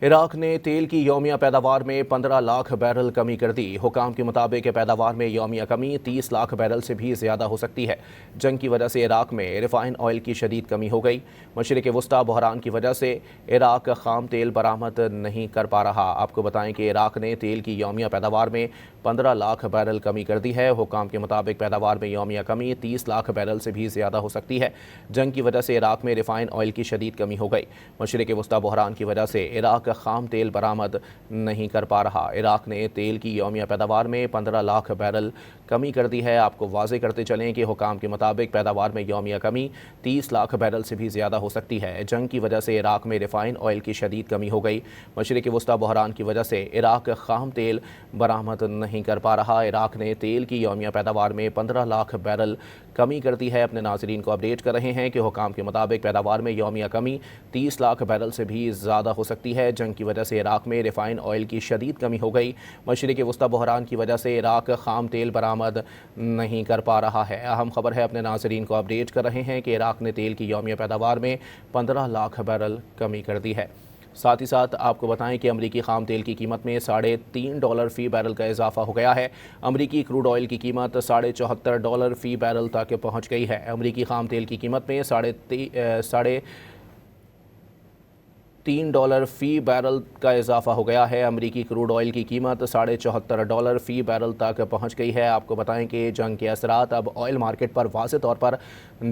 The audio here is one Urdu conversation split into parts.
عراق نے تیل کی یومیہ پیداوار میں 15 لاکھ بیرل کمی کر دی۔ حکام کے مطابق پیداوار میں یومیہ کمی 30 لاکھ بیرل سے بھی زیادہ ہو سکتی ہے۔ جنگ کی وجہ سے عراق میں ریفائن آئل کی شدید کمی ہو گئی۔ مشرق وسطی بحران کی وجہ سے عراق خام تیل برآمد نہیں کر پا رہا۔ آپ کو بتائیں کہ عراق نے تیل کی یومیہ پیداوار میں 15 لاکھ بیرل کمی کر دی ہے۔ حکام کے مطابق پیداوار میں یومیہ کمی 30 لاکھ بیرل سے بھی زیادہ ہو سکتی ہے۔ جنگ کی وجہ سے عراق میں ریفائن آئل کی شدید کمی ہو گئی۔ مشرق وسطی بحران کی وجہ سے عراق خام تیل برآمد نہیں کر پا رہا۔ عراق نے تیل کی یومیہ پیداوار میں 15 لاکھ بیرل کمی کر دی ہے۔ آپ کو واضح کرتے چلیں کہ حکام کے مطابق پیداوار میں یومیہ کمی 30 لاکھ بیرل سے بھی زیادہ ہو سکتی ہے۔ جنگ کی وجہ سے عراق میں ریفائن آئل کی شدید کمی ہو گئی۔ مشرق وسطی بحران کی وجہ سے عراق خام تیل برآمد نہیں کر پا رہا۔ عراق نے تیل کی یومیہ پیداوار میں 15 لاکھ بیرل کمی کر دی ہے۔ اپنے ناظرین کو اپڈیٹ کر رہے ہیں کہ حکام کے مطابق پیداوار میں یومیہ کمی 30 لاکھ بیرل سے بھی زیادہ ہو سکتی ہے۔ جنگ کی وجہ سے عراق میں ریفائن آئل کی شدید کمی ہو گئی۔ مشرق وسطی بحران کی وجہ سے عراق خام تیل برآمد نہیں کر پا رہا ہے۔ اہم خبر ہے، اپنے ناظرین کو اپڈیٹ کر رہے ہیں کہ عراق نے تیل کی یومیہ پیداوار میں 15 لاکھ بیرل کمی کر دی ہے۔ ساتھ ہی ساتھ آپ کو بتائیں کہ امریکی خام تیل کی قیمت میں $3.5 فی بیرل کا اضافہ ہو گیا ہے۔ امریکی کروڈ آئل کی قیمت $74 فی بیرل تک پہنچ گئی ہے۔ امریکی خام تیل کی قیمت میں $3 فی بیرل کا اضافہ ہو گیا ہے۔ امریکی کروڈ آئل کی قیمت $74 فی بیرل تک پہنچ گئی ہے۔ آپ کو بتائیں کہ جنگ کے اثرات اب آئل مارکیٹ پر واضح طور پر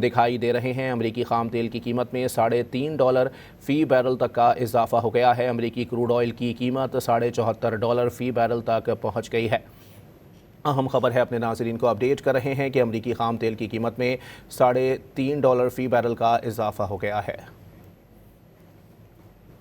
دکھائی دے رہے ہیں۔ امریکی خام تیل کی قیمت میں $3.5 فی بیرل تک کا اضافہ ہو گیا ہے۔ امریکی کروڈ آئل کی قیمت $74 فی بیرل تک پہنچ گئی ہے۔ اہم خبر ہے، اپنے ناظرین کو اپڈیٹ کر رہے ہیں کہ امریکی خام تیل کی قیمت میں $3.5 فی بیرل کا اضافہ ہو گیا ہے۔